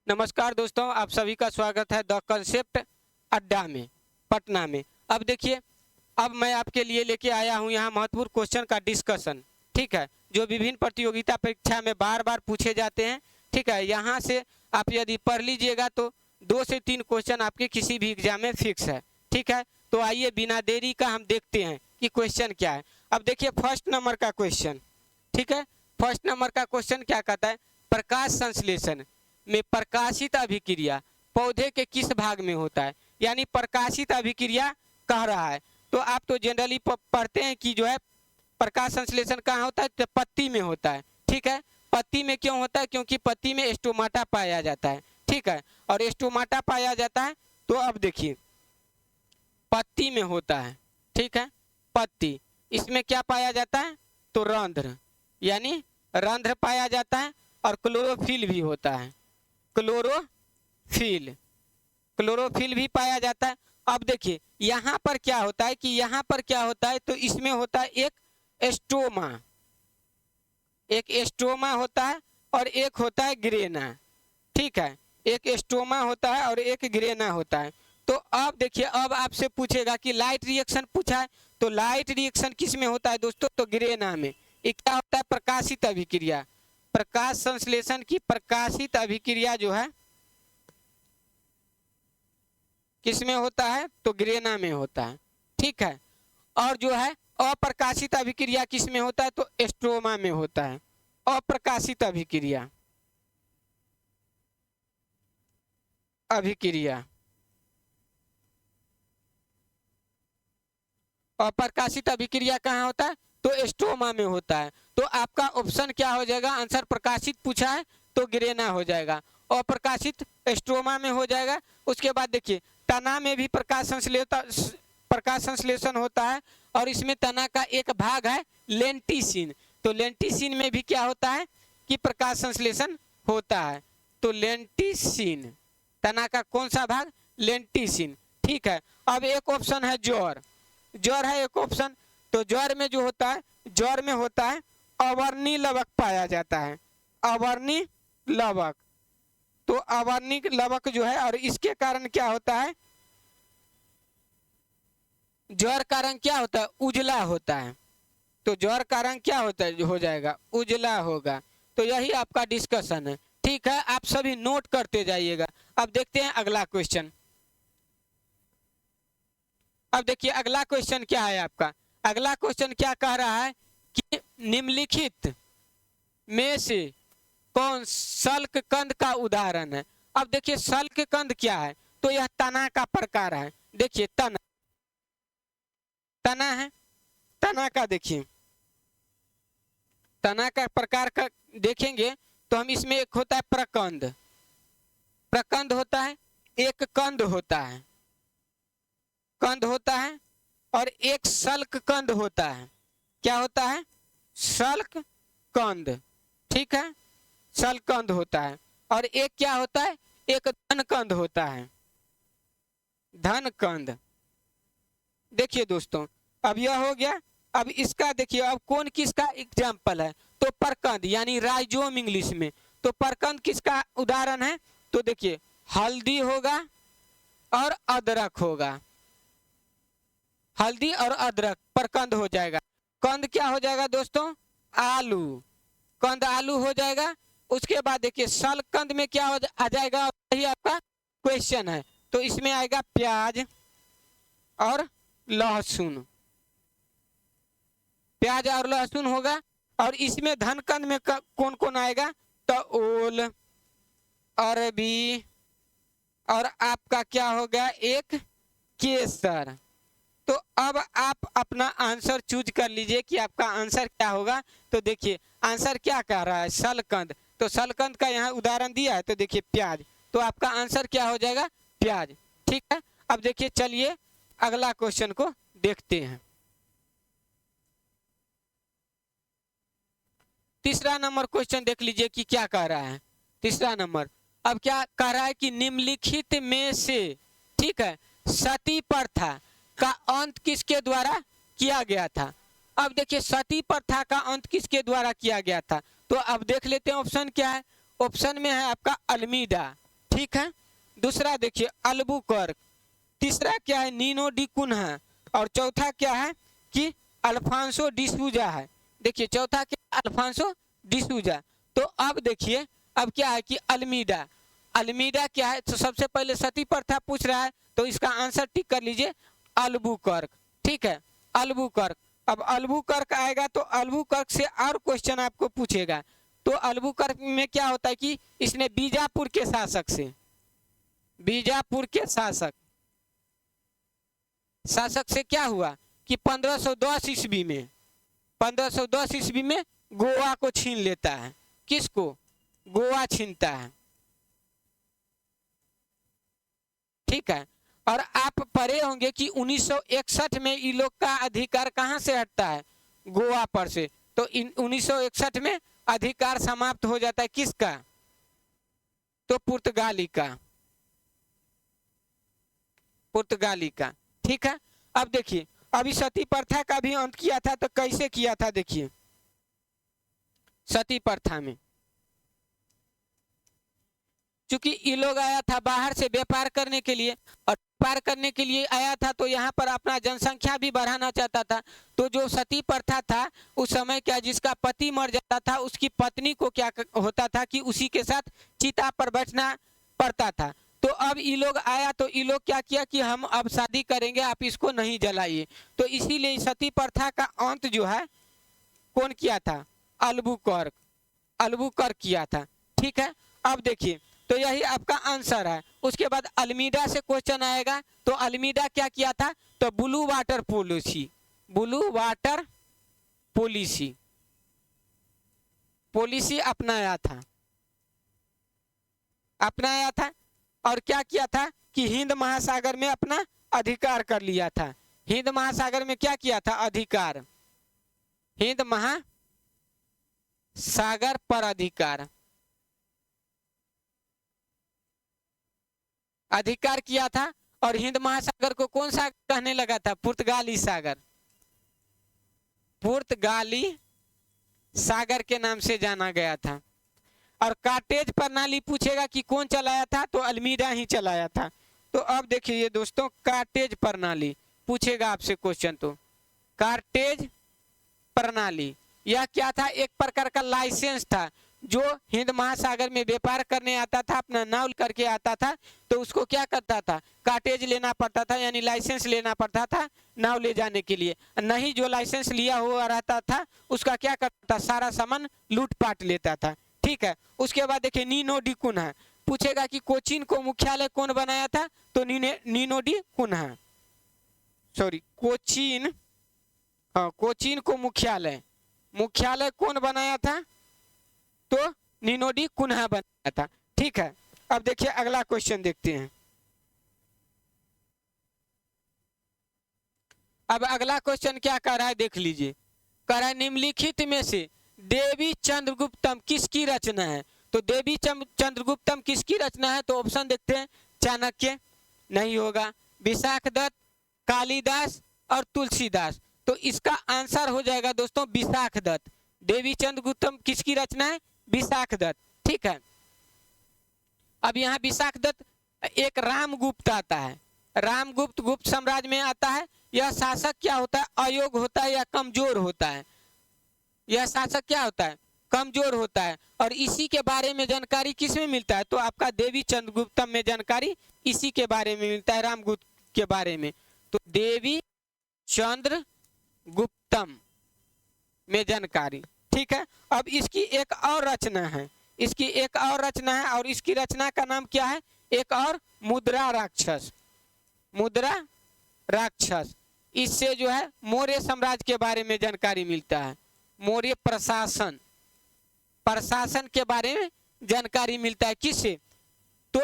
नमस्कार दोस्तों, आप सभी का स्वागत है द कंसेप्ट अड्डा में पटना में। अब देखिए, अब मैं आपके लिए लेके आया हूं यहाँ महत्वपूर्ण क्वेश्चन का डिस्कशन। ठीक है, जो विभिन्न प्रतियोगिता परीक्षा में बार बार पूछे जाते हैं। ठीक है, यहाँ से आप यदि पढ़ लीजिएगा तो 2 से 3 क्वेश्चन आपके किसी भी एग्जाम में फिक्स है। ठीक है, तो आइए बिना देरी का हम देखते हैं कि क्वेश्चन क्या है। अब देखिए फर्स्ट नंबर का क्वेश्चन। ठीक है, फर्स्ट नंबर का क्वेश्चन क्या कहता है, प्रकाश संश्लेषण में प्रकाशित अभिक्रिया पौधे के किस भाग में होता है। यानी प्रकाशित अभिक्रिया कह रहा है, तो आप तो जनरली पढ़ते हैं कि जो है प्रकाश संश्लेषण कहाँ होता है, तो पत्ती में होता है। ठीक है, पत्ती में क्यों होता है, क्योंकि पत्ती में स्टोमाटा पाया जाता है। ठीक है, और स्टोमाटा पाया जाता है तो अब देखिए पत्ती में होता है। ठीक है, पत्ती, इसमें क्या पाया जाता है, तो रंध्र, यानी रंध्र पाया जाता है और क्लोरोफिल भी होता है। क्लोरोफिल भी पाया जाता है। अब देखिए यहाँ पर क्या होता है कि यहाँ पर क्या होता है, तो इसमें होता है एक एस्टोमा होता है और एक होता है ग्रेना। ठीक है, एक एस्टोमा होता है और एक ग्रेना होता है। तो अब देखिए, अब आपसे पूछेगा कि लाइट रिएक्शन पूछा है, तो लाइट रिएक्शन किस में होता है दोस्तों, तो ग्रेना में। ये क्या होता है, प्रकाशित अभिक्रिया। प्रकाश संश्लेषण की प्रकाशित अभिक्रिया जो है किस में होता है, तो ग्रेना में होता है। ठीक है, और जो है अप्रकाशित अभिक्रिया किस में होता है, तो स्ट्रोमा में होता है। अप्रकाशित अभिक्रिया अप्रकाशित अभिक्रिया कहाँ होता है, तो स्ट्रोमा में होता है। तो आपका ऑप्शन क्या हो जाएगा, आंसर प्रकाशित पूछा है तो ग्रेना हो जाएगा, अप्रकाशित स्ट्रोमा में हो जाएगा। उसके बाद देखिए तना में भी प्रकाश संश्लेषण होता है और इसमें तना का एक भाग है लेंटिसिन। तो लेंटिसिन में भी क्या होता है कि प्रकाश संश्लेषण होता है। तो लेंटिसिन, तना का कौन सा भाग, लेंटिसिन। ठीक है, अब एक ऑप्शन है ज्वर है एक ऑप्शन। तो ज्वर में जो होता है, ज्वर में होता है अवर्णी लवक पाया जाता है, अवर्णी लवक। तो अवर्णी लवक जो है, और इसके कारण क्या होता है, ज्वर का रंग क्या होता है, उजला होता है। तो ज्वर का रंग क्या होता है, हो जाएगा उजला होगा। तो यही आपका डिस्कशन है। ठीक है, आप सभी नोट करते जाइएगा। अब देखते हैं अगला क्वेश्चन। अब देखिए अगला क्वेश्चन क्या है आपका। अगला क्वेश्चन क्या कह रहा है कि निम्नलिखित में से कौन सल्क कंद का उदाहरण है। अब देखिए सल्क कंद क्या है, तो यह तना का प्रकार है। देखिए तना है, तना का देखिए, तना का प्रकार का देखेंगे तो हम इसमें एक होता है प्रकंद होता है, एक कंद होता है और एक सल्क कंद होता है। क्या होता है, सल्क कंद। ठीक है, सल्क कंद होता है। और एक क्या होता है, एक धन कंद होता है, धन कंद। देखिए दोस्तों, अब यह हो गया। अब इसका देखिए, अब कौन किसका एग्जाम्पल है, तो परकंद, यानी राइजोम इंग्लिश में। तो परकंद किसका उदाहरण है, तो देखिए हल्दी होगा और अदरक होगा, हल्दी और अदरक परकंद हो जाएगा। कंद क्या हो जाएगा दोस्तों, आलू, कंद आलू हो जाएगा। उसके बाद देखिए सलकंद में क्या आ जाएगा, यही आपका क्वेश्चन है। तो इसमें आएगा प्याज और लहसुन, प्याज और लहसुन होगा। और इसमें धनकंद में कौन कौन आएगा, तो ओल, अरबी और आपका क्या होगा, एक केसर। तो अब आप अपना आंसर चूज कर लीजिए कि आपका आंसर क्या होगा। तो देखिए आंसर क्या कह रहा है, सलकंद। तो सलकंद का यहाँ उदाहरण दिया है, तो देखिए प्याज। तो आपका आंसर क्या हो जाएगा, प्याज। ठीक है, अब देखिए चलिए अगला क्वेश्चन को देखते हैं। तीसरा नंबर क्वेश्चन देख लीजिए कि क्या कह रहा है। तीसरा नंबर अब क्या कह रहा है कि निम्नलिखित में से, ठीक है, सती प्रथा का अंत किसके द्वारा किया गया था। अब देखिए सती प्रथा का अंत किसके द्वारा किया गया था, तो अब देख लेते हैं ऑप्शन क्या है। ऑप्शन में है आपका अल्मीडा, ठीक है। दूसरा देखिए अल्बुकर्क, तीसरा क्या है नीनो डी कुन्हा, और चौथा क्या है कि अल्फांसो डिसूजा है। देखिए चौथा क्या अल्फांसो डिसूजा। तो अब देखिए अब क्या है कि अल्मीडा, अल्मीडा क्या है, तो सबसे पहले सती प्रथा पूछ रहा है तो इसका आंसर टिक कर लीजिए अल्बुकर्क, ठीक है अल्बुकर्क। अब अल्बुकर्क आएगा तो अल्बुकर्क से और क्वेश्चन आपको पूछेगा। तो अल्बुकर्क में क्या होता है कि इसने बीजापुर के शासक से, बीजापुर के शासक से क्या हुआ कि 1510 ईस्वी में, 1510 ईस्वी में गोवा को छीन लेता है। किसको? गोवा छीनता है, ठीक है। और आप पढ़े होंगे कि 1961 में इन लोग का अधिकार कहां से हटता है? गोवा पर से। तो 1961 में अधिकार समाप्त हो जाता है किसका? तो पुर्तगाली का, पुर्तगाली का, ठीक है। अब देखिए अभी सती प्रथा का भी अंत किया था, तो कैसे किया था देखिए। सती प्रथा में चूंकि ये लोग आया था बाहर से व्यापार करने के लिए, और व्यापार करने के लिए आया था तो यहाँ पर अपना जनसंख्या भी बढ़ाना चाहता था। तो जो सती प्रथा था उस समय क्या, जिसका पति मर जाता था उसकी पत्नी को क्या होता था कि उसी के साथ चिता पर बैठना पड़ता था। तो अब ये लोग आया तो ये लोग क्या किया कि हम अब शादी करेंगे, आप इसको नहीं जलाइए। तो इसीलिए सती प्रथा का अंत जो है कौन किया था? अल्बुकर्क, अल्बुकर्क किया था, ठीक है। अब देखिए तो यही आपका आंसर है। उसके बाद अल्मीडा से क्वेश्चन आएगा, तो अल्मीडा क्या किया था? तो blue water policy, blue water policy, policy अपनाया था, अपनाया था। और क्या किया था कि हिंद महासागर में अपना अधिकार कर लिया था। हिंद महासागर में क्या किया था? अधिकार, हिंद महासागर पर अधिकार, अधिकार किया था। और हिंद महासागर को कौन सा कहने लगा था? पुर्तगाली सागर, पुर्तगाली सागर के नाम से जाना गया था। और कार्टेज प्रणाली पूछेगा कि कौन चलाया था? तो अल्मीडा ही चलाया था। तो अब देखिए ये दोस्तों कार्टेज प्रणाली पूछेगा आपसे क्वेश्चन। तो कार्टेज प्रणाली यह क्या था? एक प्रकार का लाइसेंस था। जो हिंद महासागर में व्यापार करने आता था, अपना नाव करके आता था, तो उसको क्या करता था? कार्टेज लेना पड़ता था, यानी लाइसेंस लेना पड़ता था नाव ले जाने के लिए। नहीं जो लाइसेंस लिया हुआ रहता था उसका क्या करता था? सारा सामान लूटपाट लेता था, ठीक है। उसके बाद देखिए नीनो डी कुन्हा पूछेगा कि कोचीन को मुख्यालय कौन बनाया था? तो Nino de Cunha, sorry Cochin, हाँ कोचीन को मुख्यालय, मुख्यालय कौन बनाया था? तो नीनो डी कुन्हा बनाया था, ठीक है। अब देखिए अगला क्वेश्चन देखते हैं। अब अगला क्वेश्चन क्या कर रहा है देख लीजिए। कह रहा है निम्नलिखित में से देवी चंद्रगुप्तम किसकी रचना है? तो देवी चंद्रगुप्तम किसकी रचना है? तो ऑप्शन देखते हैं। चाणक्य नहीं होगा, विशाखदत्त, कालिदास और तुलसीदास। तो इसका आंसर हो जाएगा दोस्तों विशाखदत्त। देवी चंद्रगुप्तम किसकी रचना है? विशाखदत्त, ठीक है। अब यहाँ विशाखदत्त, एक रामगुप्त आता है, रामगुप्त गुप्त साम्राज्य में आता है। यह शासक क्या होता है? अयोग्य होता है या कमजोर होता है? यह शासक क्या होता है? कमजोर होता है। और इसी के बारे में जानकारी किस में मिलता है? तो आपका देवी चंद्रगुप्तम में जानकारी इसी के बारे में मिलता है, रामगुप्त के बारे में। तो देवी चंद्रगुप्तम में जानकारी, ठीक है। अब इसकी एक और रचना है, इसकी एक और रचना है, और इसकी रचना का नाम क्या है? एक और मुद्रा राक्षस, मुद्रा राक्षस। इससे जो है मौर्य साम्राज्य के बारे में जानकारी मिलता है, मौर्य प्रशासन, प्रशासन के बारे में जानकारी मिलता है। किससे? तो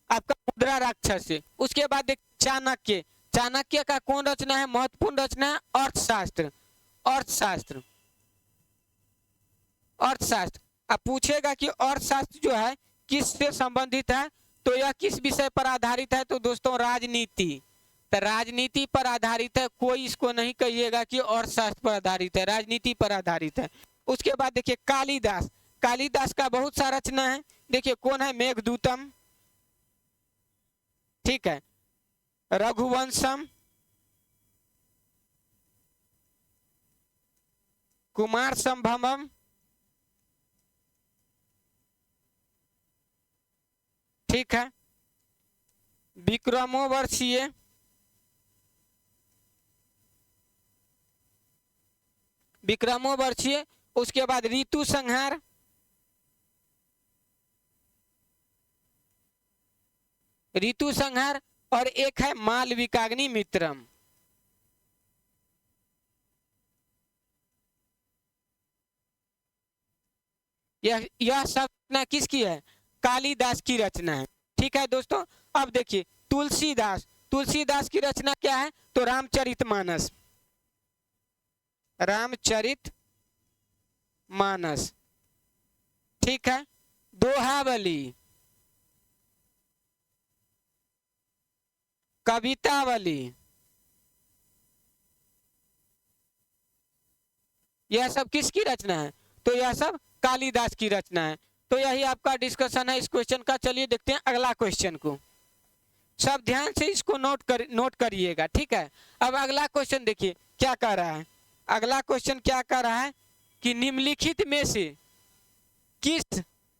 आपका मुद्रा राक्षस से। उसके बाद एक चाणक्य, चाणक्य का कौन रचना है? महत्वपूर्ण रचना है अर्थशास्त्र, अर्थशास्त्र, अर्थशास्त्र। अब पूछेगा कि अर्थशास्त्र जो है किससे संबंधित है? तो यह किस विषय पर आधारित है? तो दोस्तों राजनीति, तो राजनीति पर आधारित है। कोई इसको नहीं कहिएगा कि अर्थशास्त्र पर आधारित है, राजनीति पर आधारित है। उसके बाद देखिए कालिदास, कालिदास का बहुत सा रचना है। देखिए कौन है? मेघदूतम, ठीक है, रघुवंशम, कुमार संभवम, ठीक है, विक्रमोर्वशीय, विक्रमोर्वशीय, उसके बाद ऋतु संहार, ऋतु संहार, और एक है मालविकाग्नि मित्रम। यह सब रचना किसकी है? कालिदास की रचना है। ठीक है दोस्तों, अब देखिए तुलसीदास, तुलसीदास की रचना क्या है? तो रामचरितमानस, रामचरितमानस, ठीक है, दोहावली, कवितावली, यह सब किसकी रचना है? तो यह सब कालिदास की रचना है। तो यही आपका डिस्कशन है इस क्वेश्चन का। चलिए देखते हैं अगला क्वेश्चन को। सब ध्यान से इसको नोट करिएगा, ठीक है। अब अगला क्वेश्चन देखिए क्या कह रहा है। अगला क्वेश्चन क्या कह रहा है कि निम्नलिखित में से किस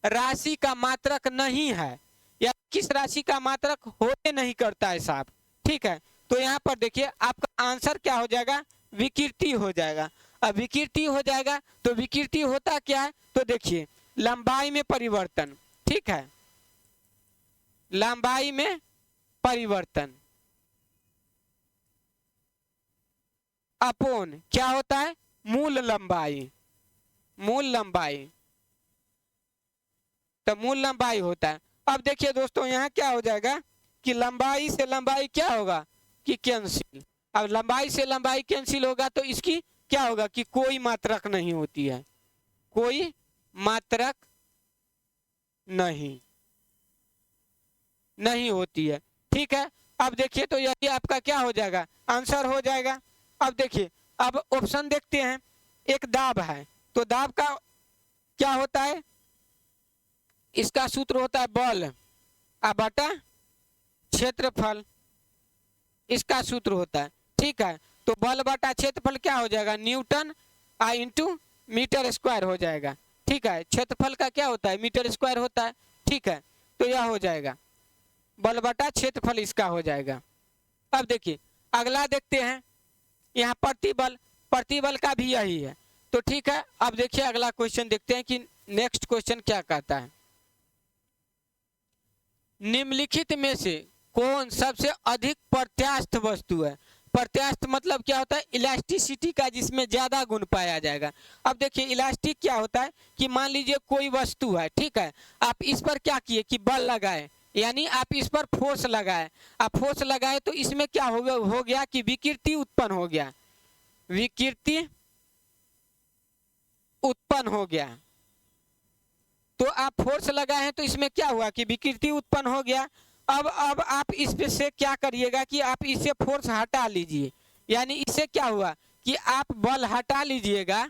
राशि का मात्रक नहीं है, या किस राशि का मात्रक होते नहीं करता है साहब, ठीक है। तो यहाँ पर देखिए आपका आंसर क्या हो जाएगा? विकृति हो जाएगा। अब विकृति हो जाएगा तो विकृति होता क्या है? तो देखिए लंबाई में परिवर्तन, ठीक है, लंबाई में परिवर्तन अपोन क्या होता है? मूल लंबाई, मूल लंबाई, तो मूल लंबाई होता है। अब देखिए दोस्तों यहाँ क्या हो जाएगा कि लंबाई से लंबाई क्या होगा कि कैंसिल। अब लंबाई से लंबाई कैंसिल होगा तो इसकी क्या होगा कि कोई मात्रक नहीं होती है, कोई मात्रक नहीं होती है, ठीक है। अब देखिए तो यही आपका क्या हो जाएगा? आंसर हो जाएगा। अब देखिए अब ऑप्शन देखते हैं। एक दाब है, तो दाब का क्या होता है? इसका सूत्र होता है बल बटा क्षेत्रफल, इसका सूत्र होता है, ठीक है। तो बल बटा क्षेत्रफल क्या हो जाएगा? न्यूटन इंटू मीटर स्क्वायर हो जाएगा, ठीक है। क्षेत्रफल का क्या होता है? मीटर स्क्वायर होता है, ठीक है। तो यह हो जाएगा बल बटा क्षेत्रफल, इसका हो जाएगा। अब देखिए अगला देखते हैं, यहाँ प्रतिबल, प्रतिबल का भी यही है, तो ठीक है। अब देखिए अगला क्वेश्चन देखते हैं कि नेक्स्ट क्वेश्चन क्या कहता है। निम्नलिखित में से कौन सबसे अधिक प्रत्यास्थ वस्तु है? प्रत्यास्थ मतलब क्या होता है? इलास्टिसिटी का, जिसमें ज्यादा गुण पाया जाएगा। अब देखिए इलास्टिक क्या होता है कि मान लीजिए कोई वस्तु है, ठीक है, आप इस पर क्या किए कि बल लगाए, यानी आप इस पर फोर्स लगाए, आप फोर्स लगाए तो इसमें क्या हो गया कि विकृति उत्पन्न हो गया, विकृति उत्पन्न हो गया। तो आप फोर्स लगाए हैं तो इसमें क्या हुआ कि विकृति उत्पन्न हो गया। अब आप इस पे से क्या करिएगा कि आप इससे फोर्स हटा लीजिए, यानी इससे क्या हुआ कि आप बल हटा लीजिएगा,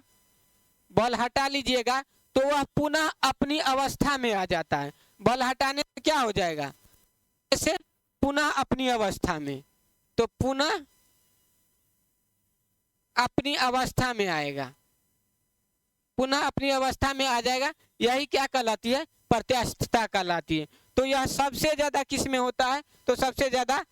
बल हटा लीजिएगा तो वह पुनः अपनी अवस्था में आ जाता है। बल हटाने से क्या हो जाएगा? ऐसे पुनः अपनी अवस्था में, तो पुनः अपनी अवस्था में आएगा, पुनः अपनी अवस्था में आ जाएगा। यही क्या कहलाती है? प्रत्यास्थता कहलाती है। तो यह सबसे ज्यादा किस में होता है? तो सबसे ज्यादा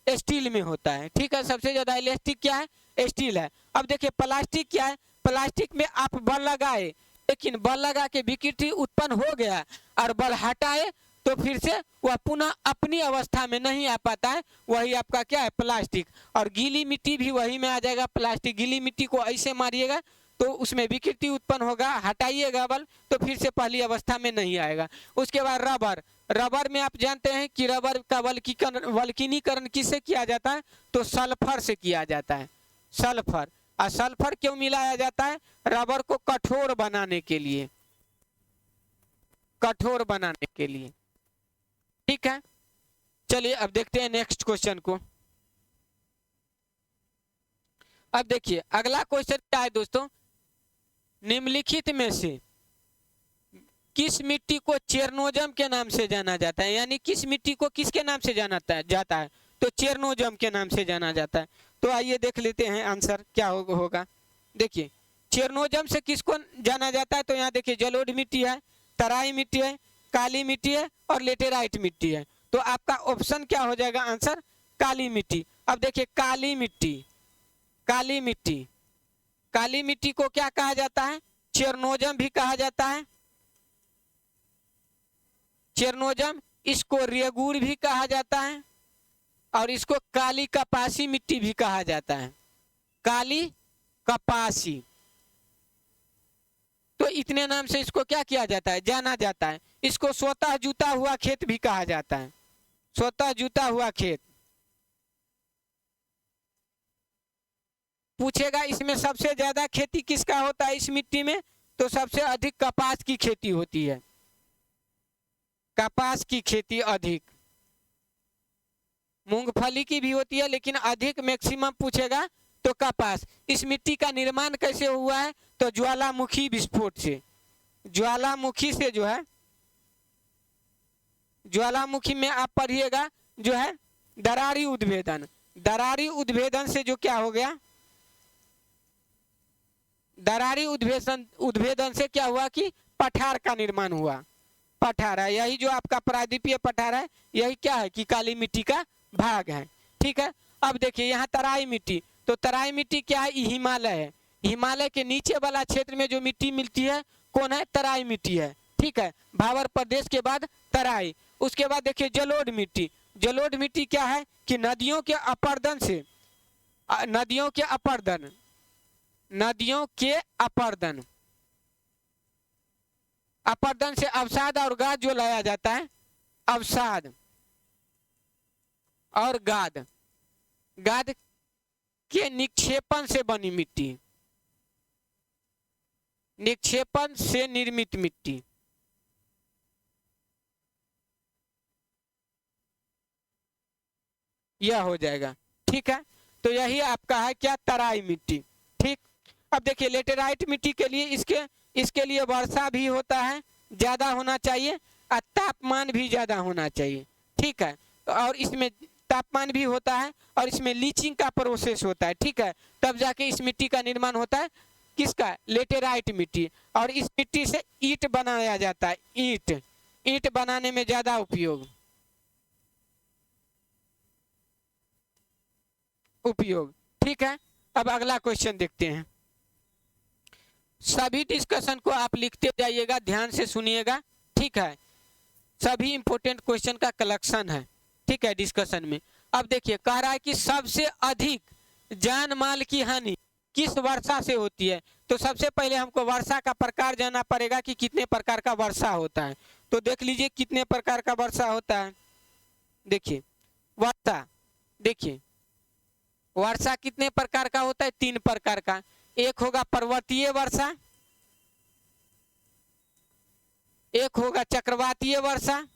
स्टील में होता है, ठीक है। सबसे ज्यादा इलास्टिक क्या है? स्टील है। अब देखिए प्लास्टिक क्या है? प्लास्टिक में आप बल लगाए, लेकिन बल लगा के विकृति उत्पन्न हो गया और बल हटाए तो फिर से वह पुनः अपनी अवस्था में नहीं आ पाता है। वही आपका क्या है? प्लास्टिक। और गीली मिट्टी भी वही में आ जाएगा, प्लास्टिक। गीली मिट्टी को ऐसे मारिएगा तो उसमें विकृति उत्पन्न होगा, हटाइएगा बल तो फिर से पहली अवस्था में नहीं आएगा। उसके बाद रबर, रबर में आप जानते हैं कि रबर का वल्कीनीकरण किससे किया जाता है? तो सल्फर से किया जाता है, सल्फर। और सल्फर क्यों मिलाया जाता है? रबर को कठोर बनाने के लिए, कठोर बनाने के लिए, ठीक है। चलिए अब देखते हैं नेक्स्ट क्वेश्चन को। अब देखिए अगला क्वेश्चन क्या है दोस्तों? निम्नलिखित में से किस मिट्टी को चेरनोजम के नाम से जाना जाता है, यानी किस मिट्टी को किसके नाम से जाता है, तो चेरनोजम के नाम से जाना जाता है। तो आइए देख लेते हैं आंसर क्या होगा। देखिए चेरनोजम से किसको जाना जाता है, तो यहाँ देखिए जलोढ़ मिट्टी है, तराई मिट्टी है, काली मिट्टी है और लेटेराइट मिट्टी है। तो आपका ऑप्शन क्या हो जाएगा आंसर, काली मिट्टी। अब देखिए काली मिट्टी, काली मिट्टी, काली मिट्टी को क्या कहा जाता है, चेरनोजम भी कहा जाता है, चेरनोजम। इसको रेगुर भी कहा जाता है और इसको काली कपासी मिट्टी भी कहा जाता है, काली कपासी। तो इतने नाम से इसको क्या किया जाता है, जाना जाता है। इसको स्वतः जूता हुआ खेत भी कहा जाता है, स्वतः जूता हुआ खेत। पूछेगा इसमें सबसे ज्यादा खेती किसका होता है इस मिट्टी में, तो सबसे अधिक कपास की खेती होती है, कपास की खेती अधिक। मूंगफली की भी होती है लेकिन अधिक मैक्सिमम पूछेगा तो कपास। इस मिट्टी का निर्माण कैसे हुआ है, तो ज्वालामुखी विस्फोट से, ज्वालामुखी से जो है, ज्वालामुखी में आप पढ़िएगा जो है दरारी उद्भेदन, दरारी उद्भेदन से जो क्या हो गया, दरारी उद्भेदन से क्या हुआ कि पठार का निर्माण हुआ, पठार है, यही जो आपका प्रायद्वीपीय पठार है, यही क्या है कि काली मिट्टी का भाग है। ठीक है, अब देखिए यहाँ तराई मिट्टी, तो तराई मिट्टी क्या है, हिमालय है, हिमालय के नीचे वाला क्षेत्र में जो मिट्टी मिलती है कौन है, तराई मिट्टी है। ठीक है, भावर प्रदेश के बाद तराई। उसके बाद देखिए जलोढ़ मिट्टी, जलोढ़ मिट्टी क्या है कि नदियों के अपर्दन से, नदियों के अपर्दन, नदियों के अपर्दन, अपर्दन से अवसाद और गाद जो लाया जाता है, अवसाद और गाद, गाद के निक्षेपण से बनी मिट्टी, निक्षेपण से निर्मित मिट्टी। यह हो जाएगा। ठीक है, तो यही आपका है क्या, तराई मिट्टी। ठीक, अब देखिए लेटेराइट मिट्टी के लिए इसके लिए वर्षा भी होता है, ज्यादा होना चाहिए और तापमान भी ज्यादा होना चाहिए। ठीक है, और इसमें तापमान भी होता है और इसमें लीचिंग का प्रोसेस होता है। ठीक है, तब जाके इस मिट्टी का निर्माण होता है, किसका, लेटेराइट मिट्टी। और इस मिट्टी से ईंट बनाया जाता है, ईंट, ईंट बनाने में ज्यादा उपयोग, उपयोग। ठीक है, अब अगला क्वेश्चन देखते हैं। सभी डिस्कशन को आप लिखते जाइएगा, ध्यान से सुनिएगा। ठीक है, सभी इंपॉर्टेंट क्वेश्चन का कलेक्शन है। ठीक है, डिस्कशन में अब देखिए कह रहा है कि सबसे अधिक जान माल की हानि किस वर्षा से होती है। तो सबसे पहले हमको वर्षा का प्रकार जानना पड़ेगा कि कितने प्रकार का वर्षा होता है। तो देख लीजिए कितने प्रकार का वर्षा होता है। देखिए वर्षा, देखिए वर्षा कितने प्रकार का होता है, 3 प्रकार का। एक होगा पर्वतीय वर्षा, एक होगा चक्रवातीय वर्षा,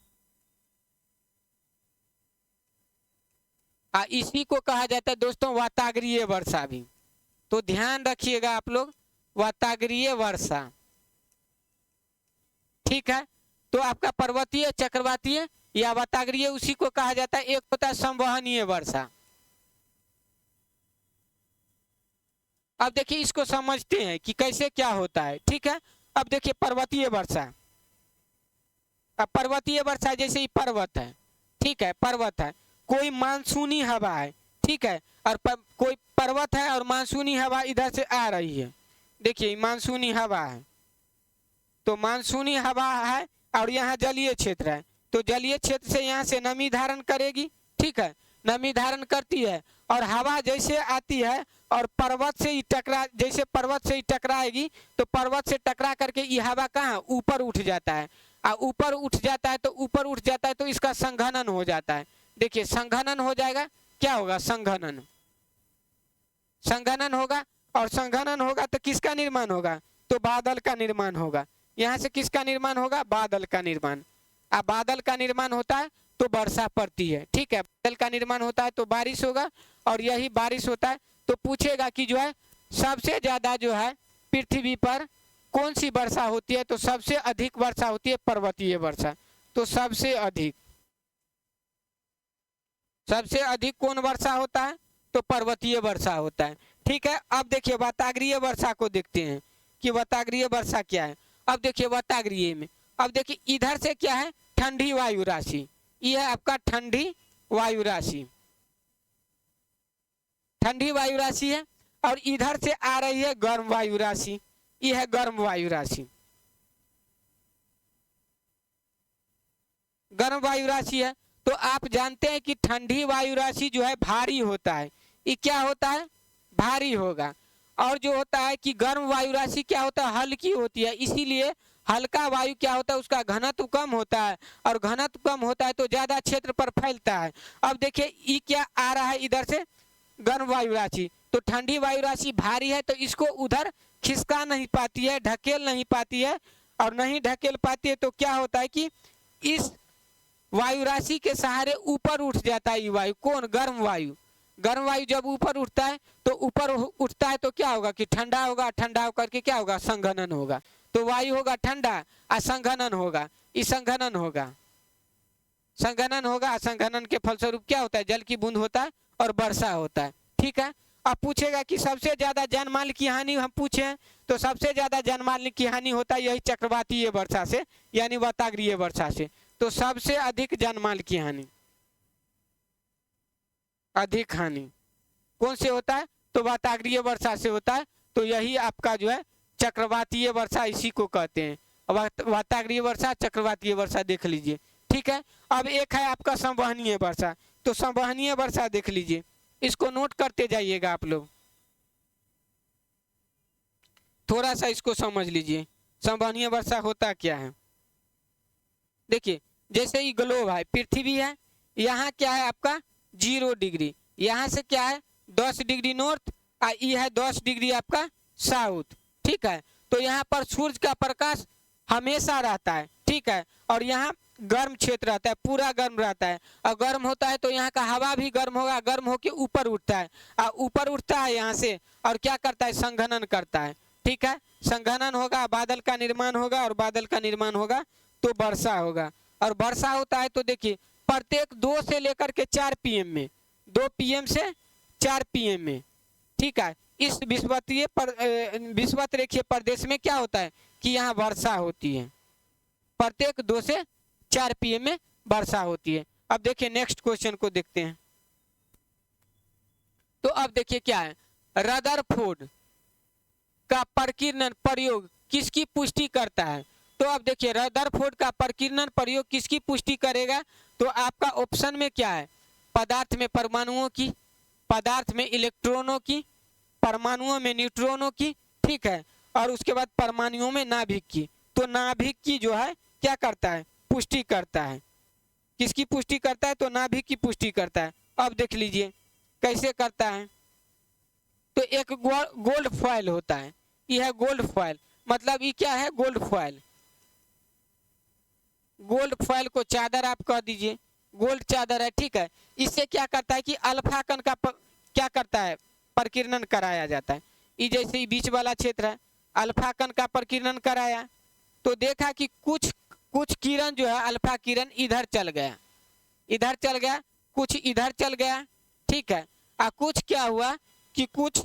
इसी को कहा जाता है दोस्तों वाताग्रीय वर्षा भी। तो ध्यान रखिएगा आप लोग, वाताग्रीय वर्षा। ठीक है, तो आपका पर्वतीय, चक्रवातीय या वाताग्रीय उसी को कहा जाता है। एक होता है संवहनीय वर्षा। अब देखिए इसको समझते हैं कि कैसे क्या होता है। ठीक है, अब देखिए पर्वतीय वर्षा, अब पर्वतीय वर्षा जैसे ही पर्वत है, ठीक है, पर्वत है, कोई मानसूनी हवा है, ठीक है, और कोई पर्वत है और मानसूनी हवा इधर से आ रही है। देखिए मानसूनी हवा है, तो मानसूनी हवा है और यहाँ जलीय क्षेत्र है, तो जलीय क्षेत्र से यहाँ से नमी धारण करेगी। ठीक है, नमी धारण करती है और हवा जैसे आती है और पर्वत से ही टकरा, जैसे पर्वत से ही टकराएगी तो पर्वत से टकरा करके ये हवा कहाँ ऊपर उठ जाता है, और ऊपर उठ जाता है, तो ऊपर उठ जाता है तो इसका संघनन हो जाता है। देखिए संघनन हो जाएगा, क्या होगा, संघनन, संघनन होगा, और संघनन होगा तो किसका निर्माण होगा, तो बादल का निर्माण होगा। यहाँ से किसका निर्माण होगा, बादल का निर्माण। अब बादल का निर्माण होता है तो वर्षा पड़ती है। ठीक है, बादल का निर्माण होता है तो बारिश होगा, और यही बारिश होता है तो पूछेगा कि जो है सबसे ज्यादा जो है पृथ्वी पर कौन सी वर्षा होती है? तो सबसे अधिक वर्षा होती है पर्वतीय वर्षा। तो सबसे अधिक कौन वर्षा होता है? तो पर्वतीय वर्षा होता है। ठीक है, अब देखिए वाताग्रीय वर्षा को देखते हैं कि वाताग्रीय वर्षा क्या है। अब देखिए वाताग्रीय में, अब देखिए इधर से क्या है? ठंडी वायु राशि, यह है आपका ठंडी वायु राशि, ठंडी वायु राशि है। और इधर से आ रही है गर्म वायु राशि, यह है गर्म वायु राशि, गर्म वायु राशि है। तो आप जानते हैं कि ठंडी वायु राशि जो है भारी होता है, ये क्या होता है? भारी होगा। और जो होता है कि गर्म वायु राशि क्या होता है? हल्की होती है, इसीलिए हल्का वायु क्या होता है? उसका घनत्व कम होता है, और घनत्व कम होता है तो ज्यादा क्षेत्र पर फैलता है। अब देखिए ये क्या आ रहा है? इधर से गर्म वायु राशि, तो ठंडी वायु राशि भारी है तो इसको उधर खिसका नहीं पाती है, ढकेल नहीं पाती है, और नहीं ढकेल पाती है तो क्या होता है कि इस वायु राशि के सहारे ऊपर उठ जाता है ये वायु। कौन? गर्म वायु। गर्म वायु जब ऊपर उठता है तो ऊपर उठता है तो क्या होगा कि ठंडा होगा, ठंडा होकर के क्या होगा? संघनन होगा। तो वायु होगा ठंडा और संघनन होगा, इस संघनन होगा, संघनन होगा। संघनन के फलस्वरूप क्या होता है? जल की बूंद होता है और वर्षा होता है। ठीक है, अब पूछेगा कि सबसे ज्यादा जानमाल की हानि हम पूछे हैं, तो सबसे ज्यादा जानमाल की हानि होता है यही चक्रवातीय वर्षा से, यानी वाताग्रीय वर्षा से। तो सबसे अधिक जानमाल की हानि, अधिक हानि कौन से होता है? तो वाताग्रीय वर्षा से होता है। तो यही आपका जो है चक्रवातीय वर्षा, इसी को कहते हैं वाताग्रीय वर्षा, चक्रवातीय वर्षा। देख लीजिए। ठीक है, अब एक है आपका संवहनीय वर्षा। तो संवहनीय वर्षा देख लीजिए, इसको नोट करते जाइएगा आप लोग, थोड़ा सा इसको समझ लीजिए। संवहनीय वर्षा होता क्या है? देखिए जैसे ही ग्लोब है, पृथ्वी है, यहाँ क्या है आपका 0 डिग्री, यहाँ से क्या है 10 डिग्री नॉर्थ, और ये है 10 डिग्री आपका साउथ। ठीक है, तो यहाँ पर सूर्य का प्रकाश हमेशा रहता है। ठीक है, और यहाँ गर्म क्षेत्र रहता है, पूरा गर्म रहता है, और गर्म होता है तो यहाँ का हवा भी गर्म होगा, गर्म होके ऊपर उठता है, और ऊपर उठता है यहाँ से, और क्या करता है? संघनन करता है। ठीक है, संघनन होगा, बादल का निर्माण होगा, और बादल का निर्माण होगा तो वर्षा होगा। और वर्षा होता है तो देखिए प्रत्येक 2 से लेकर के 4 PM में, 2 PM से 4 PM में। ठीक है, इस विषुवत रेखीय प्रदेश में क्या होता है कि यहाँ वर्षा होती है, प्रत्येक 2 से 4 PM में वर्षा होती है। अब देखिए नेक्स्ट क्वेश्चन को देखते हैं। तो अब देखिए क्या है, रदरफोर्ड का प्रकीर्णन प्रयोग किसकी पुष्टि करता है? तो अब देखिए रदरफोर्ड का प्रकीर्णन प्रयोग किसकी पुष्टि करेगा? तो आपका ऑप्शन में क्या है? पदार्थ में परमाणुओं की, पदार्थ में इलेक्ट्रॉनों की, परमाणुओं में न्यूट्रॉनों की। ठीक है, और उसके बाद परमाणुओं में नाभिक की। तो नाभिक की जो है क्या करता है? पुष्टि करता है। किसकी पुष्टि करता है? तो नाभिक की पुष्टि करता है। अब देख लीजिए कैसे करता है। तो एक गोल्ड फॉयल होता है, यह है गोल्ड फॉयल, मतलब ये क्या है? Gold foil. गोल्ड फॉयल को चादर आप कह दीजिए, गोल्ड चादर है। ठीक है, इससे क्या करता है कि अल्फा कण का क्या करता है? प्रकीर्णन कराया जाता है। ये जैसे ही बीच वाला क्षेत्र है, अल्फा कण का प्रकीर्णन कराया तो देखा कि कुछ किरण जो है अल्फा किरण इधर चल गया, इधर चल गया, कुछ इधर चल गया। ठीक है, और कुछ क्या हुआ कि कुछ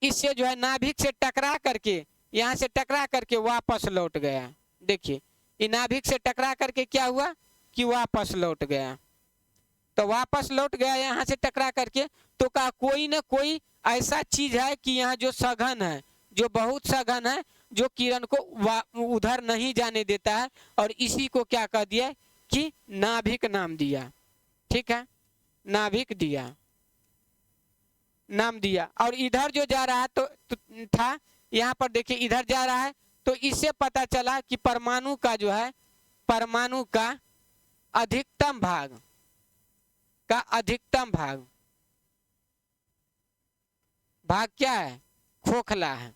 इससे जो है नाभिक से टकरा करके, यहाँ से टकरा करके वापस लौट गया। देखिए ये नाभिक से टकरा करके क्या हुआ कि वापस लौट गया। तो वापस लौट गया यहाँ से टकरा करके, तो कहा कोई ना कोई ऐसा चीज है कि यहाँ जो सघन है, जो बहुत सघन है, जो किरण को उधर नहीं जाने देता है, और इसी को क्या कह दिया कि नाभिक नाम दिया। ठीक है, नाभिक दिया, नाम दिया। और इधर जो जा रहा तो था, यहाँ पर देखिए इधर जा रहा है, तो इससे पता चला कि परमाणु का जो है, परमाणु का अधिकतम भाग क्या है? खोखला है।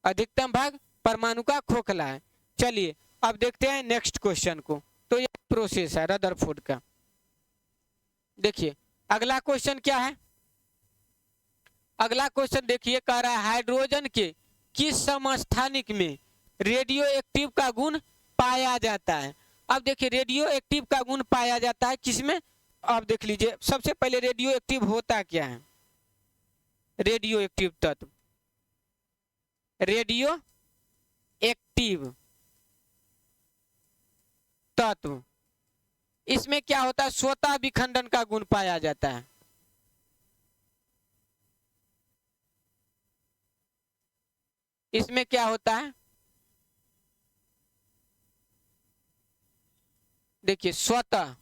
अधिकतम भाग परमाणु का खोखला है। चलिए अब देखते हैं नेक्स्ट क्वेश्चन को। तो ये प्रोसेस है रदरफोर्ड का। देखिए अगला क्वेश्चन क्या है? अगला क्वेश्चन देखिए, कह रहा है हाइड्रोजन के किस समस्थानिक में रेडियो एक्टिव का गुण पाया जाता है। अब देखिए रेडियो एक्टिव का गुण पाया जाता है किसमें, अब देख लीजिए। सबसे पहले रेडियो एक्टिव होता क्या है, रेडियो एक्टिव तत्व, रेडियो एक्टिव तत्व, इसमें क्या होता है, स्वतः विखंडन का गुण पाया जाता है। इसमें क्या होता है, देखिए स्वतः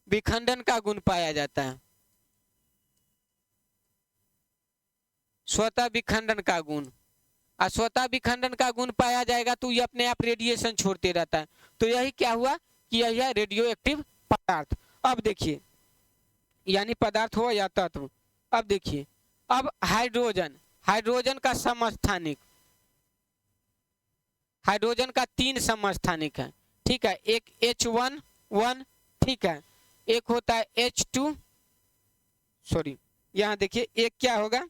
विखंडन का गुण पाया जाता है, स्वतः विखंडन का गुण। और स्वतः विखंडन का गुण पाया जाएगा तो ये अपने आप रेडिएशन छोड़ते रहता है। तो यही क्या हुआ कि यही है रेडियो एक्टिव पदार्थ। अब देखिए, यानी पदार्थ हो या तत्व। अब देखिए, अब हाइड्रोजन, हाइड्रोजन का समस्थानिक, हाइड्रोजन का 3 समस्थानिक है, ठीक है। एक H1 ठीक है, एक होता है H2, सॉरी यहां देखिए, एक क्या होगा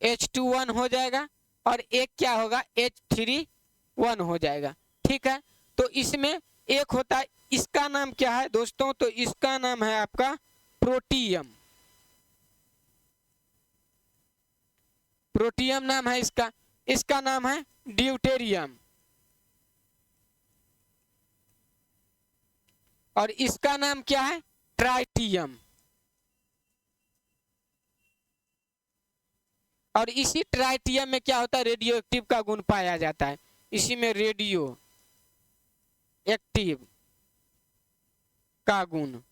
H21 हो जाएगा, और एक क्या होगा H31 हो जाएगा, ठीक है। तो इसमें एक होता है, इसका नाम क्या है दोस्तों, तो इसका नाम है आपका प्रोटियम, प्रोटियम नाम है इसका। इसका नाम है ड्यूटेरियम, और इसका नाम क्या है ट्राइटियम। और इसी ट्राइटियम में क्या होता है, रेडियो एक्टिव का गुण पाया जाता है। इसी में रेडियो एक्टिव का गुण,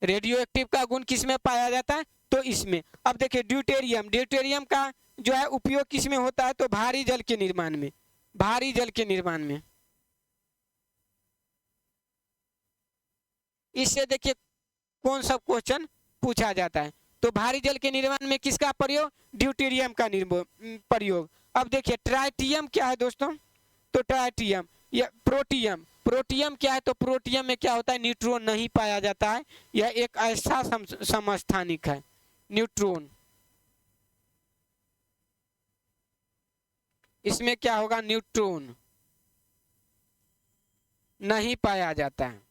रेडियो एक्टिव का गुण किसमें पाया जाता है, तो इसमें। अब देखिए ड्यूटेरियम, ड्यूटेरियम का जो है उपयोग किसमें होता है, तो भारी जल के निर्माण में, भारी जल के निर्माण में। इससे देखिए कौन सा क्वेश्चन पूछा जाता है, तो भारी जल के निर्माण में किसका प्रयोग, ड्यूटेरियम का प्रयोग। अब देखिए ट्राइटियम क्या है दोस्तों, तो ट्राइटियम या प्रोटियम, प्रोटियम क्या है, तो प्रोटियम में क्या होता है, न्यूट्रॉन नहीं पाया जाता है। यह एक ऐसा समस्थानिक है, न्यूट्रॉन, इसमें क्या होगा, न्यूट्रॉन नहीं पाया जाता है।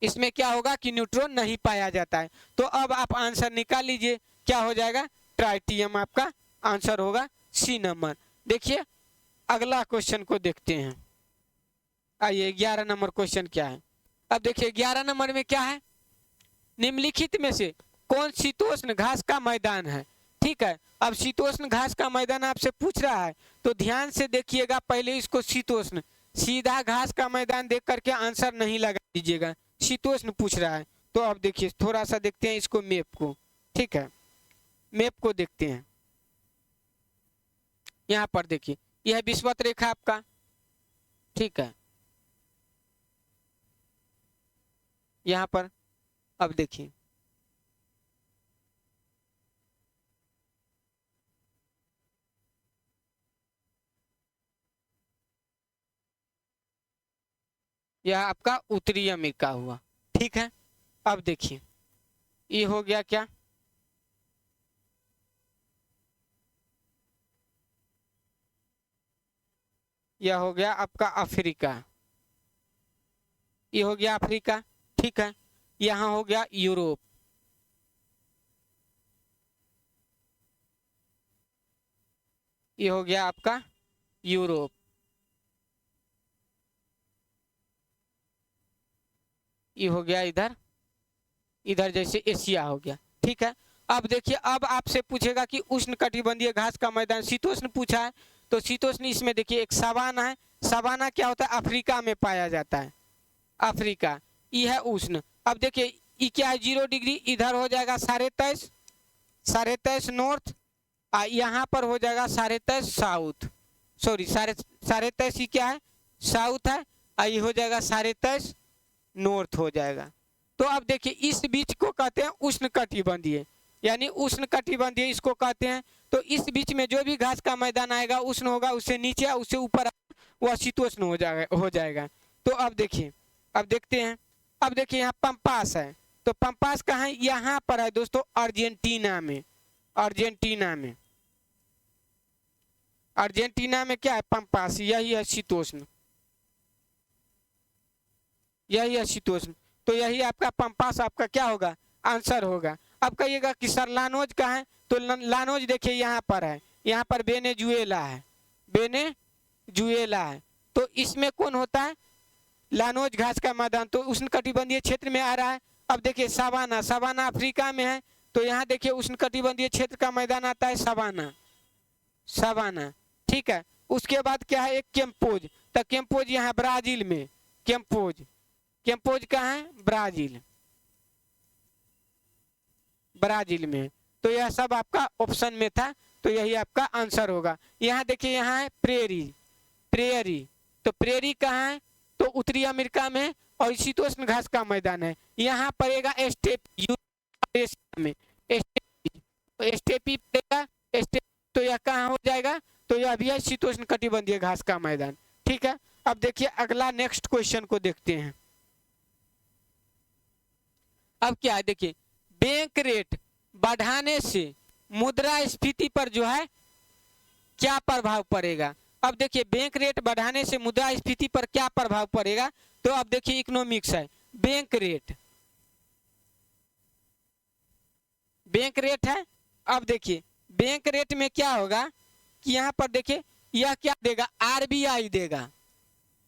इसमें क्या होगा कि न्यूट्रॉन नहीं पाया जाता है। तो अब आप आंसर निकाल लीजिए, क्या हो जाएगा, ट्राइटियम आपका आंसर होगा सी नंबर। देखिए अगला क्वेश्चन को देखते हैं। आइए 11 नंबर क्वेश्चन क्या है। अब देखिए 11 नंबर में क्या है, निम्नलिखित में से कौन शीतोष्ण घास का मैदान है, ठीक है। अब शीतोष्ण घास का मैदान आपसे पूछ रहा है, तो ध्यान से देखिएगा, पहले इसको शीतोष्ण, सीधा घास का मैदान देख करके आंसर नहीं लगा दीजिएगा, शीतोष्ण पूछ रहा है। तो अब देखिए थोड़ा सा देखते हैं इसको, मैप को, ठीक है, मैप को देखते हैं। यहाँ पर देखिए, यह विषुवत रेखा आपका, ठीक है। यहाँ पर अब देखिए, यह आपका उत्तरी अमेरिका हुआ, ठीक है। अब देखिए ये हो गया क्या, यह हो गया आपका अफ्रीका, ये हो गया अफ्रीका, ठीक है। यहाँ हो गया यूरोप, ये हो गया आपका यूरोप, ये हो गया इधर, इधर जैसे एशिया हो गया, ठीक है। अब देखिए, अब आपसे पूछेगा कि उष्णकटिबंधीय घास का मैदान, शीतोष्ण पूछा है, तो शीतोष्ण इसमें देखिए एक सवाना है, सवाना क्या होता है, अफ्रीका में पाया जाता है, अफ्रीका, ये है उष्ण। अब देखिए ये क्या है, 0 डिग्री, इधर हो जाएगा 23.5 नॉर्थ, यहाँ पर हो जाएगा 23.5 साउथ, सॉरी 23.5 ही क्या है, साउथ है, ये हो जाएगा 23.5 नॉर्थ हो जाएगा। तो अब देखिए इस बीच को कहते हैं उष्णकटिबंधीय, यानी उष्णकटिबंधीय इसको कहते हैं। तो इस बीच में जो भी घास का मैदान आएगा उष्ण होगा, उससे नीचे उससे ऊपर वह शीतोष्ण हो जाएगा। तो अब देखिए, अब देखते हैं, अब देखिए यहाँ पंपास है, तो पंपास कहाँ है? यहाँ पर है दोस्तों, अर्जेंटीना में। अर्जेंटीना में, अर्जेंटीना में क्या है? पंपास। यही है शीतोष्ण, यही है शीतोष्ण। तो यही आपका पंपास आपका क्या होगा? आंसर होगा। अब कहिएगा कि सर लानोज कहाँ है? तो लानोज देखिए यहाँ पर है, यहाँ पर वेनेजुएला है, वेनेजुएला है। तो इसमें कौन होता है? लानोज घास का मैदान, तो उष्णकटिबंधीय क्षेत्र में आ रहा है। अब देखिए सवाना, सवाना अफ्रीका में है, तो यहाँ देखिए उष्णकटिबंधीय क्षेत्र का मैदान आता है सवाना, सवाना, ठीक है। उसके बाद क्या है? एक केम्पोज, तो केम्पोज यहाँ ब्राजील में, केम्पोज, केम्पोज कहाँ है? ब्राजील, ब्राजील में। तो यह सब आपका ऑप्शन में था, तो यही आपका आंसर होगा। यहाँ देखिए, यहाँ है प्रेरी, प्रेरी, तो प्रेरी कहाँ है? तो उत्तरी अमेरिका में, और शीतोष्ण घास का मैदान है। यहाँ पड़ेगा स्टेप में, स्टेपी पड़ेगा, स्टेप, तो यह कहाँ हो जाएगा? तो यह भी है शीतोष्ण कटिबंधीय घास का मैदान, ठीक है। अब देखिए अगला नेक्स्ट क्वेश्चन को देखते हैं। अब क्या है? देखिए बैंक रेट बढ़ाने से मुद्रास्फीति पर जो है क्या प्रभाव पड़ेगा? अब देखिए बैंक रेट बढ़ाने से मुद्रास्फीति पर क्या प्रभाव पड़ेगा? तो अब देखिए इकोनॉमिक्स है, बैंक रेट, बैंक रेट है। अब देखिए बैंक रेट में क्या होगा कि यहाँ पर देखिए यह क्या देगा? आरबीआई देगा,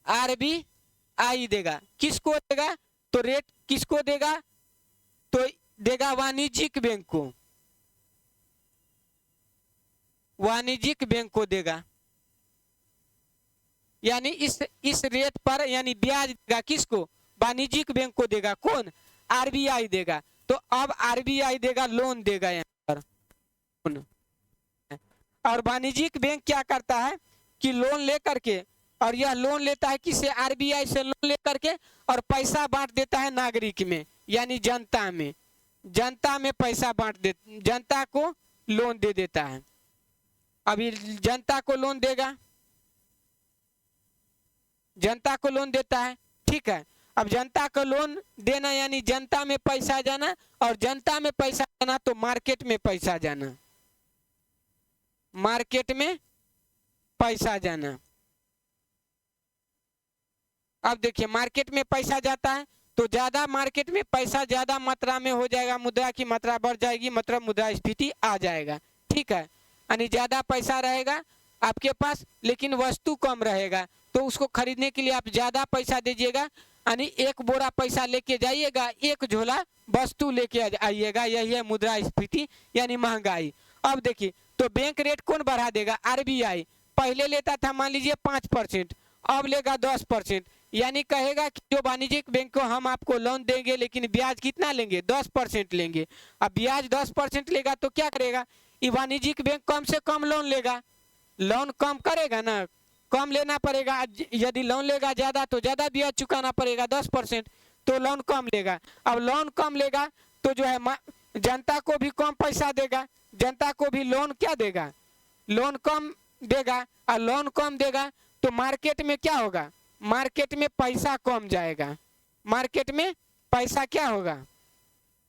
आरबीआई देगा। किसको देगा? तो रेट किसको देगा? तो देगा वाणिज्यिक बैंक को, वाणिज्यिक बैंक को देगा, यानी इस रेट पर यानी ब्याज देगा किसको? वाणिज्यिक बैंक को देगा। कौन? आरबीआई देगा। तो अब आरबीआई देगा, लोन देगा यहाँ पर। और वाणिज्यिक बैंक क्या करता है कि लोन लेकर के, और यह लोन लेता है किससे? आरबीआई से लोन लेकर के, और पैसा बांट देता है नागरिक में, यानी जनता में, जनता में पैसा बांट दे, जनता को लोन दे देता है। अभी जनता को लोन देगा, जनता को लोन देता है, ठीक है। अब जनता को लोन देना यानी जनता में पैसा जाना, और जनता में पैसा जाना तो मार्केट में पैसा जाना, मार्केट में पैसा जाना। अब देखिए मार्केट में पैसा जाता है, तो ज्यादा मार्केट में पैसा ज्यादा मात्रा में हो जाएगा, मुद्रा की मात्रा बढ़ जाएगी, मतलब मुद्रास्फीति आ जाएगा, ठीक है। यानी ज्यादा पैसा रहेगा आपके पास, लेकिन वस्तु कम रहेगा, तो उसको खरीदने के लिए आप ज्यादा पैसा दीजिएगा, यानी एक बोरा पैसा लेके जाइएगा, एक झोला वस्तु लेके आइएगा, यही है मुद्रास्फीति यानी महंगाई। अब देखिए तो बैंक रेट कौन बढ़ा देगा? आरबीआई। पहले लेता था मान लीजिए 5%, अब लेगा 10%, यानी कहेगा कि जो वाणिज्यिक बैंक को हम आपको लोन देंगे, लेकिन ब्याज कितना लेंगे? 10% लेंगे। अब ब्याज 10% लेगा तो क्या करेगा? ये वाणिज्यिक बैंक कम से कम लोन लेगा, लोन कम करेगा ना, कम लेना पड़ेगा। यदि लोन लेगा ज्यादा तो ज्यादा ब्याज चुकाना पड़ेगा, 10%, तो लोन कम लेगा। अब लोन कम लेगा तो जो है जनता को भी कम पैसा देगा, जनता को भी लोन क्या देगा? लोन कम देगा, और लोन कम देगा तो मार्केट में क्या होगा? मार्केट में पैसा कम जाएगा, मार्केट में पैसा क्या होगा?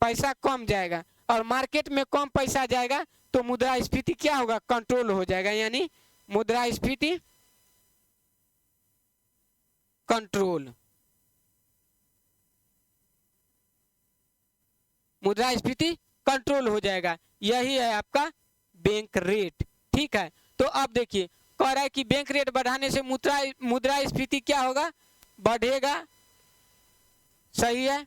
पैसा कम जाएगा, और मार्केट में कम पैसा जाएगा तो मुद्रास्फीति क्या होगा? कंट्रोल हो जाएगा, यानी मुद्रास्फीति कंट्रोल, मुद्रास्फीति कंट्रोल हो जाएगा। यही है आपका बैंक रेट, ठीक है। तो अब देखिए कह रहा है कि बैंक रेट बढ़ाने से मुद्रास्फीति क्या होगा? बढ़ेगा, सही है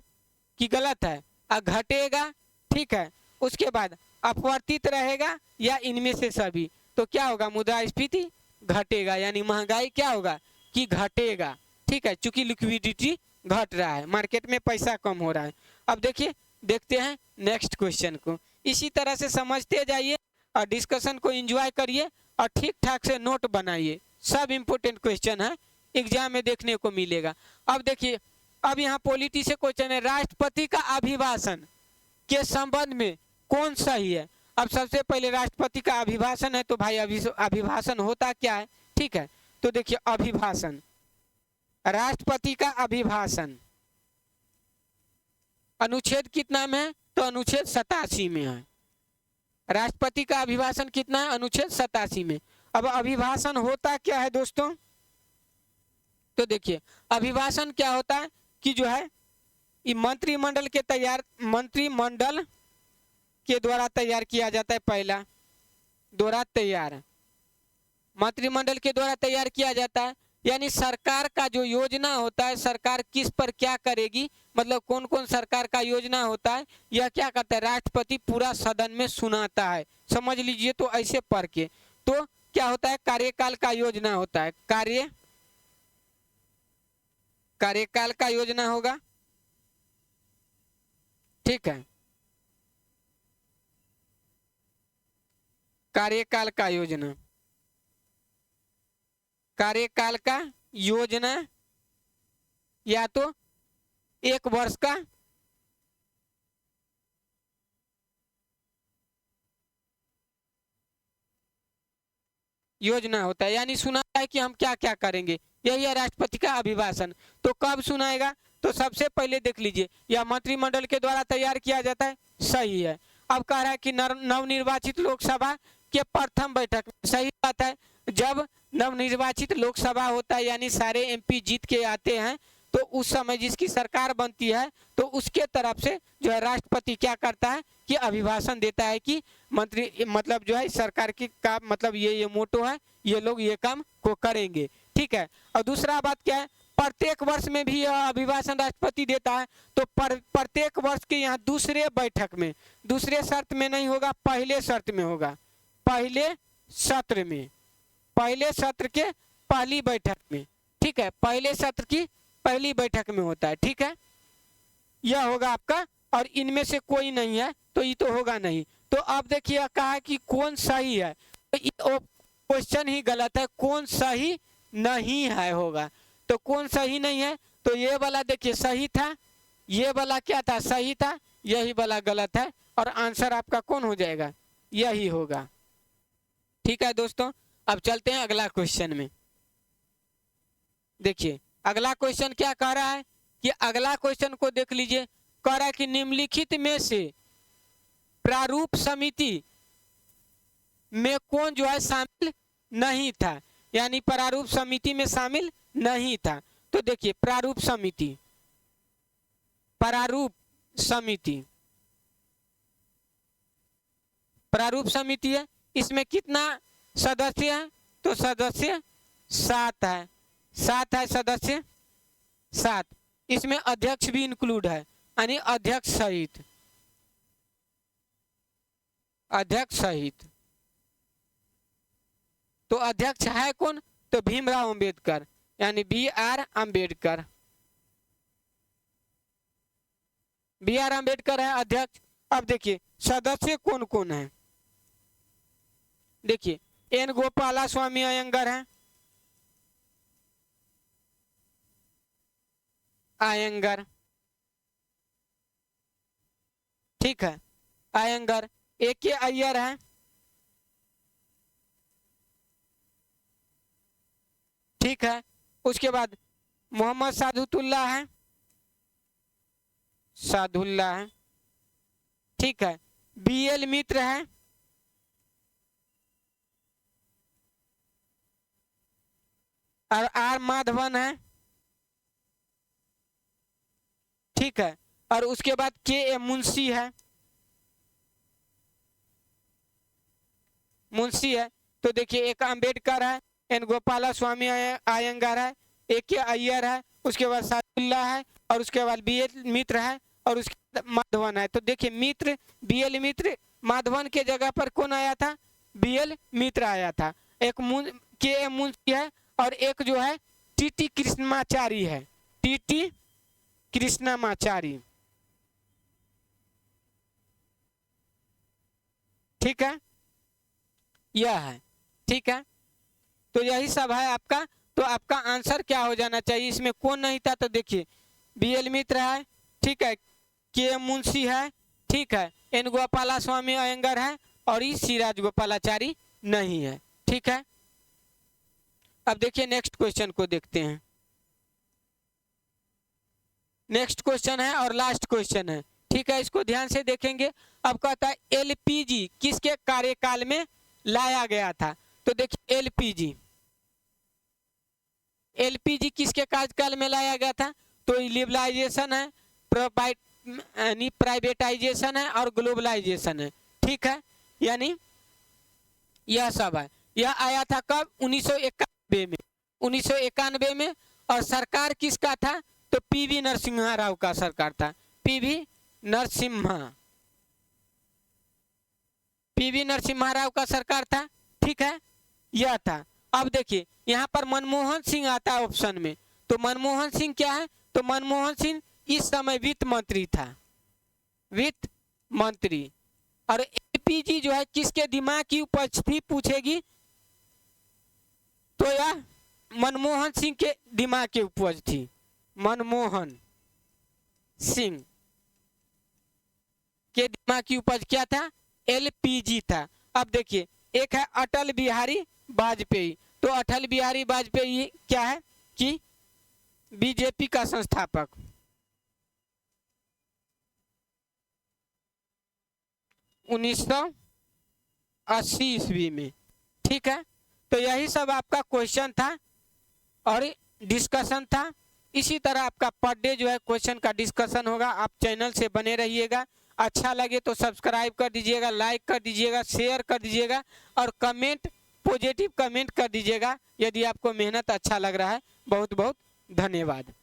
कि गलत है? घटेगा, ठीक है। उसके बाद अपवर्तित रहेगा या इनमें से सभी, तो क्या होगा? मुद्रास्फीति घटेगा, यानी महंगाई क्या होगा? कि घटेगा, ठीक है, चूंकि लिक्विडिटी घट रहा है, मार्केट में पैसा कम हो रहा है। अब देखिए देखते हैं नेक्स्ट क्वेश्चन को। इसी तरह से समझते जाइए और डिस्कशन को एंजॉय करिए और ठीक ठाक से नोट बनाइए, सब इम्पोर्टेंट क्वेश्चन है, एग्जाम में देखने को मिलेगा। अब देखिए, अब यहाँ पॉलिटी से क्वेश्चन है, राष्ट्रपति का अभिभाषण के संबंध में कौन सही है? अब सबसे पहले राष्ट्रपति का अभिभाषण है, तो भाई अभिभाषण होता क्या है? ठीक है, तो देखिए अभिभाषण, राष्ट्रपति का अभिभाषण अनुच्छेद कितना में है? तो अनुच्छेद 87 में है। राष्ट्रपति का अभिभाषण कितना है? अनुच्छेद 87 में। अब अभिभाषण होता क्या है दोस्तों? तो देखिए अभिभाषण क्या होता है कि जो है ये मंत्रिमंडल के द्वारा तैयार किया जाता है। पहला मंत्रिमंडल के द्वारा तैयार किया जाता है, यानी सरकार का जो योजना होता है, सरकार किस पर क्या करेगी, मतलब कौन कौन सरकार का योजना होता है, यह क्या करता है? राष्ट्रपति पूरा सदन में सुनाता है। समझ लीजिए। तो ऐसे पढ़ के तो क्या होता है? कार्यकाल का योजना होता है। कार्यकाल का योजना होगा, ठीक है। कार्यकाल का योजना या तो 1 वर्ष का योजना होता है, यानी सुना है कि हम क्या क्या करेंगे। यही है राष्ट्रपति का अभिभाषण। तो कब सुनाएगा? तो सबसे पहले देख लीजिए, यह मंत्रिमंडल के द्वारा तैयार किया जाता है, सही है। अब कह रहा है कि नवनिर्वाचित लोकसभा के प्रथम बैठक में, सही बात है। जब नवनिर्वाचित लोकसभा होता है यानी सारे एमपी जीत के आते हैं, तो उस समय जिसकी सरकार बनती है तो उसके तरफ से जो है राष्ट्रपति क्या करता है कि अभिभाषण देता है कि मंत्री मतलब जो है सरकार की का मतलब ये मोटो है, ये लोग ये काम को करेंगे, ठीक है। और दूसरा बात क्या है? प्रत्येक वर्ष में भी यह अभिभाषण राष्ट्रपति देता है। तो प्रत्येक वर्ष के यहाँ दूसरे बैठक में, दूसरे शर्त में नहीं होगा, पहले शर्त में होगा। पहले सत्र के पहली बैठक में, ठीक है। पहले सत्र की पहली बैठक में होता है, ठीक है। यह होगा आपका, और इनमें से कोई नहीं है तो ये तो होगा नहीं। तो अब देखिए कहा कि कौन सही है, तो क्वेश्चन ही गलत है, कौन सही नहीं है होगा। तो कौन सही नहीं है? तो ये वाला देखिए सही था, ये वाला क्या था? सही था, यही वाला गलत है, और आंसर आपका कौन हो जाएगा? यही होगा, ठीक है दोस्तों। अब चलते हैं अगला क्वेश्चन में। देखिए अगला क्वेश्चन क्या कह रहा है कि अगला क्वेश्चन को देख लीजिए। कह रहा है कि निम्नलिखित में से प्रारूप समिति में कौन जो है शामिल नहीं था, यानी प्रारूप समिति में शामिल नहीं था। तो देखिए प्रारूप समिति है, इसमें कितना सदस्य है? तो सदस्य 7 है, 7 है सदस्य, 7। इसमें अध्यक्ष भी इंक्लूड है, यानी अध्यक्ष सहित। तो अध्यक्ष है कौन? तो भीमराव अंबेडकर, यानी BR अंबेडकर है अध्यक्ष। अब देखिए सदस्य कौन कौन है। देखिए N गोपाला स्वामी अयंगर है, ठीक है, अयंगर। AK अय्यर है, ठीक है। उसके बाद मोहम्मद सादुल्ला है, ठीक है। BL मित्र है, और R माधवन है, ठीक है। और उसके बाद KA मुंशी है। तो देखिए एक अंबेडकर है, N गोपाला स्वामी अयंगार है, AK अय्यर है, उसके बाद सादुल्ला है, और उसके बाद BL मित्र है, और उसके बाद माधवन है। तो देखिए BL मित्र माधवन के जगह पर कौन आया था? BL मित्र आया था। एक KA मुंशी है, और एक जो है TT कृष्णमाचारी है, TT कृष्णमाचारी, ठीक है। यह है, ठीक है। तो यही सब है आपका। तो आपका आंसर क्या हो जाना चाहिए? इसमें कौन नहीं था? तो देखिए BL मित्र है, ठीक है, KA मुंशी है, ठीक है, N गोपाला स्वामी अयंगर है, और ई सी राजगोपालाचारी नहीं है, ठीक है। अब देखिए नेक्स्ट क्वेश्चन को देखते हैं। नेक्स्ट क्वेश्चन है और लास्ट क्वेश्चन है, ठीक है, इसको ध्यान से देखेंगे। अब कहता है एलपीजी किसके कार्यकाल में लाया गया था? तो देखिए एलपीजी किसके कार्यकाल में लाया गया था? तो लिबरलाइजेशन है, प्राइवेटाइजेशन है और ग्लोबलाइजेशन है, ठीक है, यानी यह सब है। यह आया था कब? 1991 में, 1991 में। और सरकार किसका था? तो पीवी नरसिम्हा राव का सरकार था, पीवी नरसिम्हा राव का सरकार था, ठीक है, यह था। अब देखिए यहाँ पर मनमोहन सिंह आता है ऑप्शन में, तो मनमोहन सिंह क्या है? तो मनमोहन सिंह इस समय वित्त मंत्री था, वित्त मंत्री। और एलपीजी जो है किसके दिमाग की उपज थी पूछेगी, तो यह मनमोहन सिंह के दिमाग की उपज थी, मनमोहन सिंह के दिमाग की उपज क्या था? एलपीजी था। अब देखिए एक है अटल बिहारी वाजपेयी, तो अटल बिहारी वाजपेयी क्या है कि बीजेपी का संस्थापक, 1980 ईस्वी में, ठीक है। तो यही सब आपका क्वेश्चन था और डिस्कशन था। इसी तरह आपका पर डे जो है क्वेश्चन का डिस्कशन होगा। आप चैनल से बने रहिएगा। अच्छा लगे तो सब्सक्राइब कर दीजिएगा, लाइक कर दीजिएगा, शेयर कर दीजिएगा और कमेंट, पॉजिटिव कमेंट कर दीजिएगा यदि आपको मेहनत अच्छा लग रहा है। बहुत बहुत धन्यवाद।